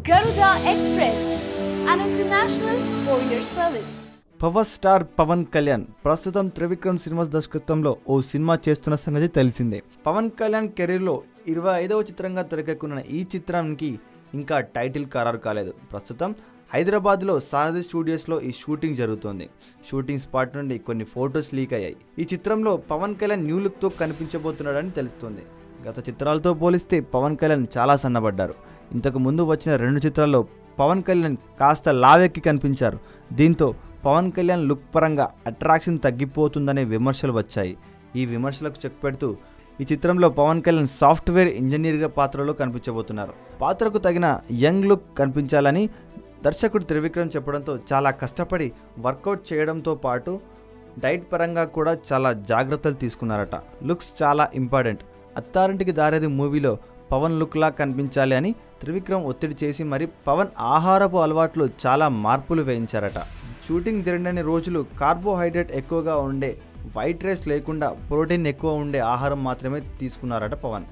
Garuda Express, an international courier service. Power star Pawan Kalyan ప్రస్తుతం Trivikram cinemas దర్శకత్వంలో ఓ cinema చేస్తున్న సంగతి తెలిసిందే. పవన్ కళ్యాణ్ కెరీర్లో 25వ చిత్రంగా తెరకెక్కుతున్న ఈ చిత్రానికి ఇంకా టైటిల్ ఖరారు కాలేదు. ప్రస్తుతం హైదరాబాద్లో సారథి స్టూడియోస్లో ఈ షూటింగ్ జరుగుతోంది. షూటింగ్ స్పాట్ నుండి కొన్ని ఫొటోస్ లీక్ అయ్యాయి. ఈ చిత్రంలో పవన్ కళ్యాణ్ న్యూ లుక్తో కనిపించబోతున్నాడని తెలుస్తోంది. గత చిత్రాలతో పోలిస్తే పవన్ కళ్యాణ్ చాలా సన్నబడ్డారు. ఇంతకు ముందు వచ్చిన 2 చిత్రాల్లో పవన్ కళ్యాణ్ కాస్త లావెక్కి కనిపించారు. దీంతో పవన్ కళ్యాణ్ లుక్ పరంగా అట్రాక్షన్ తగ్గిపోతుందనే విమర్శలు వచ్చాయి. ఈ విమర్శలకు చెక్ పెడుతూ ఈ చిత్రంలో పవన్ కళ్యాణ్ సాఫ్ట్వేర్ ఇంజనీర్గా పాత్రలో కనిపించబోతున్నారు. పాత్రకు తగిన యంగ్ లుక్ కనిపించాలని దర్శకుడు త్రివిక్రమ్ చెప్పడంతో చాలా కష్టపడి వర్కౌట్ చేయడంతో పాటు డైట్ పరంగా కూడా చాలా జాగ్రత్తలు తీసుకున్నారట. లుక్స్ చాలా ఇంపార్టెంట్. అత్తారింటికి దారేది మూవీలో పవన్ లుక్లా కనిపించాలి అని త్రివిక్రమ్ ఒత్తిడి చేసి మరి పవన్ ఆహారపు అలవాట్లు చాలా మార్పులు వేయించారట. షూటింగ్ జరిగిన రోజులు కార్బోహైడ్రేట్ ఎక్కువగా ఉండే, వైట్ రైస్ లేకుండా ప్రోటీన్ ఎక్కువ ఉండే ఆహారం మాత్రమే తీసుకున్నారట పవన్.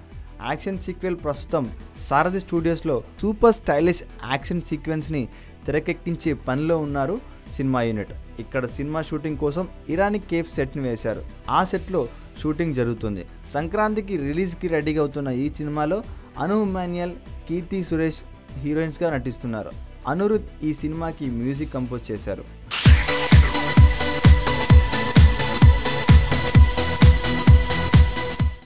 యాక్షన్ సీక్వెల్ ప్రస్తుతం సారథి స్టూడియోస్లో సూపర్ స్టైలిష్ యాక్షన్ సీక్వెన్స్ని తెరకెక్కించే పనిలో ఉన్నారు సినిమా యూనిట్. ఇక్కడ సినిమా షూటింగ్ కోసం ఇరానీ కేఫ్ సెట్ని వేశారు. ఆ సెట్లో షూటింగ్ జరుగుతుంది. సంక్రాంతికి రిలీజ్కి రెడీగా అవుతున్న ఈ సినిమాలో అను మాన్యుయల్, కీర్తి సురేష్ హీరోయిన్స్గా నటిస్తున్నారు. అనిరుద్ ఈ సినిమాకి మ్యూజిక్ కంపోజ్ చేశారు.